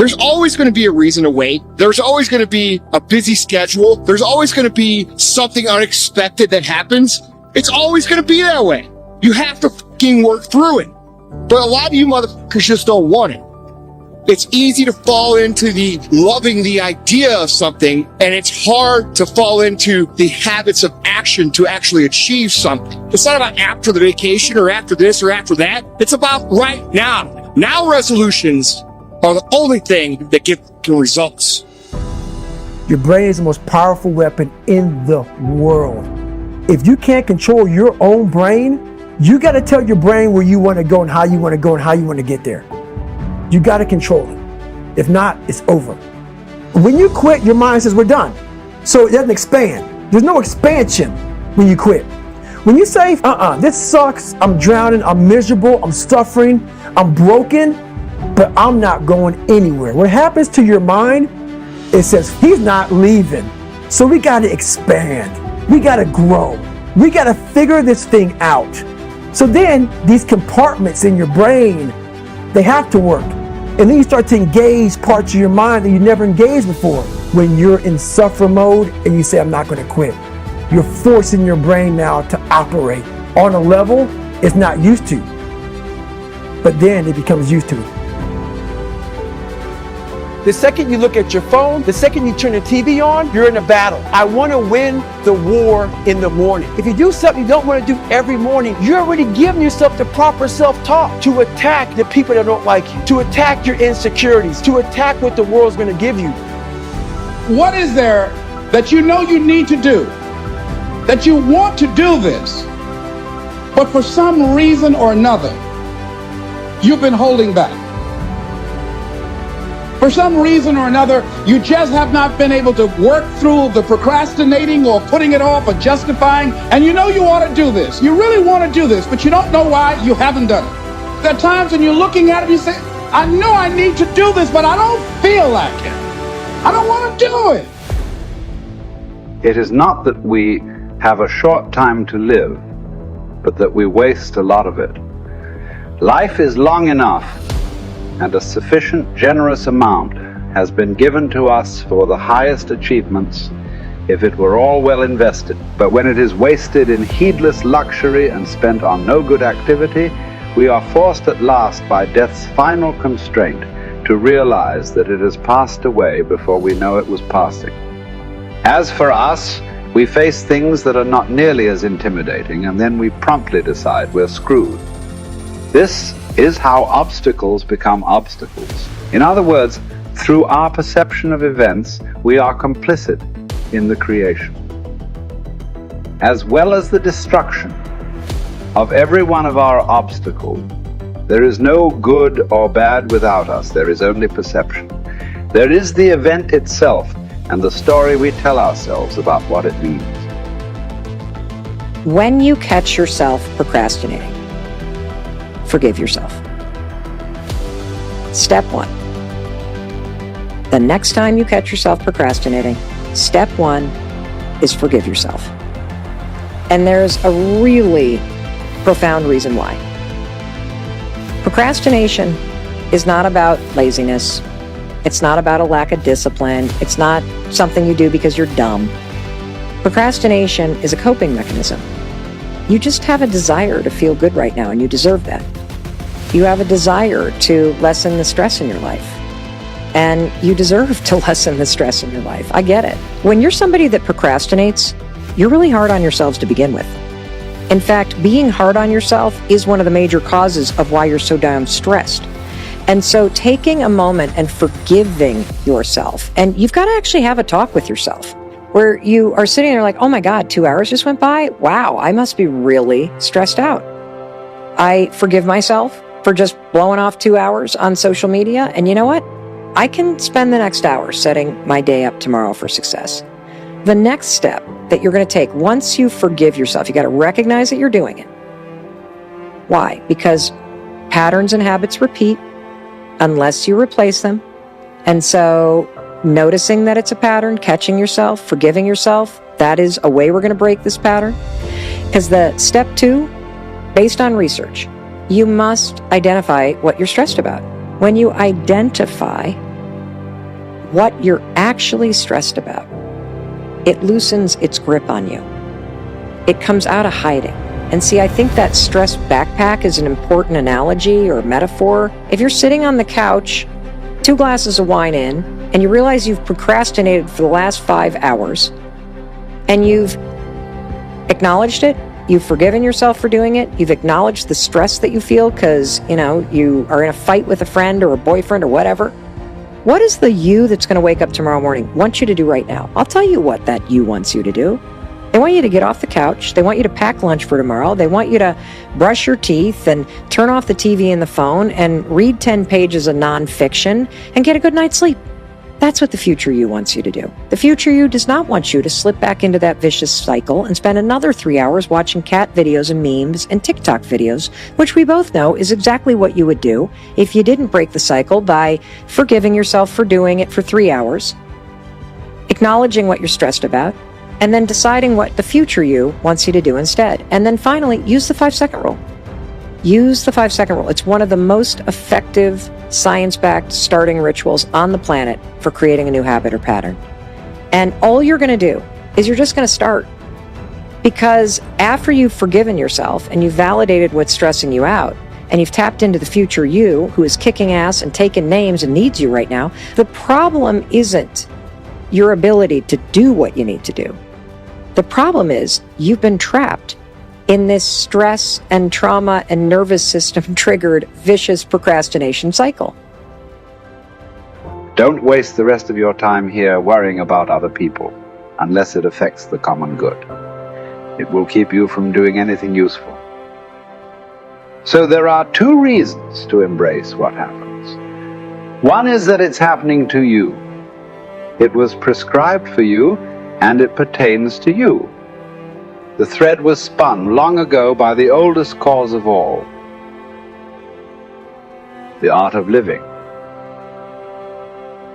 There's always going to be a reason to wait. There's always going to be a busy schedule. There's always going to be something unexpected that happens. It's always going to be that way. You have to fucking work through it. But a lot of you motherfuckers just don't want it. It's easy to fall into the loving the idea of something, and it's hard to fall into the habits of action to actually achieve something. It's not about after the vacation or after this or after that. It's about right now. Now resolutions are the only thing that give results. Your brain is the most powerful weapon in the world. If you can't control your own brain, you got to tell your brain where you want to go and how you want to go and how you want to get there. You got to control it. If not, it's over. When you quit, your mind says we're done. So it doesn't expand. There's no expansion when you quit. When you say, this sucks, I'm drowning, I'm miserable, I'm suffering, I'm broken, but I'm not going anywhere. What happens to your mind, it says he's not leaving. So we got to expand. We got to grow. We got to figure this thing out. So then these compartments in your brain, they have to work. And then you start to engage parts of your mind that you never engaged before. When you're in suffer mode and you say, I'm not going to quit. You're forcing your brain now to operate on a level it's not used to. But then it becomes used to it. The second you look at your phone, the second you turn the TV on, you're in a battle. I want to win the war in the morning. If you do something you don't want to do every morning, you're already giving yourself the proper self-talk to attack the people that don't like you, to attack your insecurities, to attack what the world's going to give you. What is there that you know you need to do, that you want to do this, but for some reason or another, you've been holding back? For some reason or another, you just have not been able to work through the procrastinating or putting it off or justifying, and you know you ought to do this. You really want to do this, but you don't know why you haven't done it. There are times when you're looking at it, you say, I know I need to do this, but I don't feel like it. I don't want to do it. It is not that we have a short time to live, but that we waste a lot of it. Life is long enough, and a sufficient generous amount has been given to us for the highest achievements if it were all well invested. But when it is wasted in heedless luxury and spent on no good activity, we are forced at last by death's final constraint to realize that it has passed away before we know it was passing. As for us, we face things that are not nearly as intimidating, and then we promptly decide we're screwed. This is how obstacles become obstacles. In other words, through our perception of events, we are complicit in the creation, as well as the destruction of every one of our obstacles. There is no good or bad without us. There is only perception. There is the event itself and the story we tell ourselves about what it means. When you catch yourself procrastinating, forgive yourself. Step 1. The next time you catch yourself procrastinating, step 1 is forgive yourself. And there's a really profound reason why. Procrastination is not about laziness. It's not about a lack of discipline. It's not something you do because you're dumb. Procrastination is a coping mechanism. You just have a desire to feel good right now, and you deserve that. You have a desire to lessen the stress in your life, and you deserve to lessen the stress in your life. I get it. When you're somebody that procrastinates, you're really hard on yourselves to begin with. In fact, being hard on yourself is one of the major causes of why you're so damn stressed. And so taking a moment and forgiving yourself, and you've got to actually have a talk with yourself where you are sitting there like, oh my God, 2 hours just went by? Wow, I must be really stressed out. I forgive myself for just blowing off 2 hours on social media. And you know what? I can spend the next hour setting my day up tomorrow for success. The next step that you're going to take once you forgive yourself, you got to recognize that you're doing it. Why? Because patterns and habits repeat unless you replace them. And so noticing that it's a pattern, catching yourself, forgiving yourself, that is a way we're going to break this pattern. Because the step 2, based on research, you must identify what you're stressed about. When you identify what you're actually stressed about, it loosens its grip on you. It comes out of hiding. And see, I think that stress backpack is an important analogy or metaphor. If you're sitting on the couch, 2 glasses of wine in, and you realize you've procrastinated for the last 5 hours, and you've acknowledged it, you've forgiven yourself for doing it, you've acknowledged the stress that you feel because, you are in a fight with a friend or a boyfriend or whatever, what is the you that's going to wake up tomorrow morning want you to do right now? I'll tell you what that you wants you to do. They want you to get off the couch. They want you to pack lunch for tomorrow. They want you to brush your teeth and turn off the TV and the phone and read 10 pages of nonfiction and get a good night's sleep. That's what the future you wants you to do. The future you does not want you to slip back into that vicious cycle and spend another 3 hours watching cat videos and memes and TikTok videos, which we both know is exactly what you would do if you didn't break the cycle by forgiving yourself for doing it for 3 hours, acknowledging what you're stressed about, and then deciding what the future you wants you to do instead. And then finally, use the 5-second rule. Use the 5-second rule. It's one of the most effective science-backed starting rituals on the planet for creating a new habit or pattern. And all you're going to do is you're just going to start. Because after you've forgiven yourself and you've validated what's stressing you out, and you've tapped into the future you who is kicking ass and taking names and needs you right now, the problem isn't your ability to do what you need to do. The problem is you've been trapped in this stress and trauma and nervous system triggered vicious procrastination cycle. Don't waste the rest of your time here worrying about other people, unless it affects the common good. It will keep you from doing anything useful. So there are 2 reasons to embrace what happens. One is that it's happening to you. It was prescribed for you, and it pertains to you. The thread was spun long ago by the oldest cause of all, the art of living.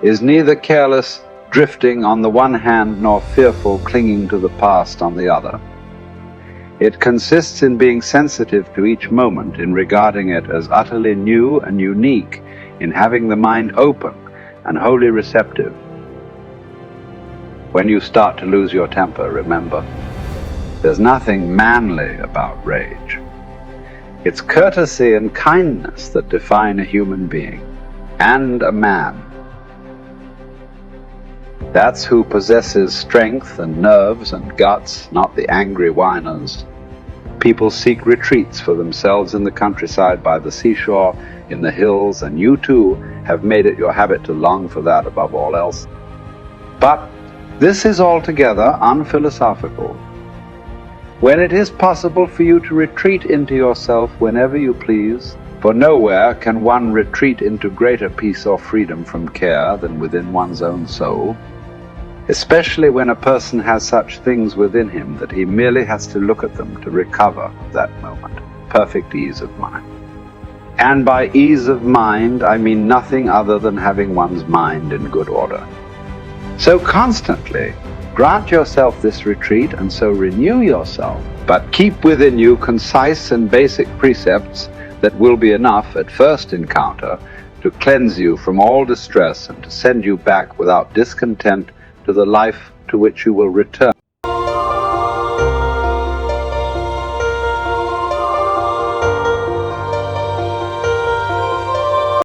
Is neither careless drifting on the one hand nor fearful clinging to the past on the other. It consists in being sensitive to each moment, in regarding it as utterly new and unique, in having the mind open and wholly receptive. When you start to lose your temper, remember, there's nothing manly about rage. It's courtesy and kindness that define a human being, and a man. That's who possesses strength and nerves and guts, not the angry whiners. People seek retreats for themselves in the countryside, by the seashore, in the hills, and you too have made it your habit to long for that above all else. But this is altogether unphilosophical. When it is possible for you to retreat into yourself whenever you please, for nowhere can one retreat into greater peace or freedom from care than within one's own soul, especially when a person has such things within him that he merely has to look at them to recover that moment, perfect ease of mind. And by ease of mind, I mean nothing other than having one's mind in good order. So constantly grant yourself this retreat, and so renew yourself, but keep within you concise and basic precepts that will be enough at first encounter to cleanse you from all distress and to send you back without discontent to the life to which you will return.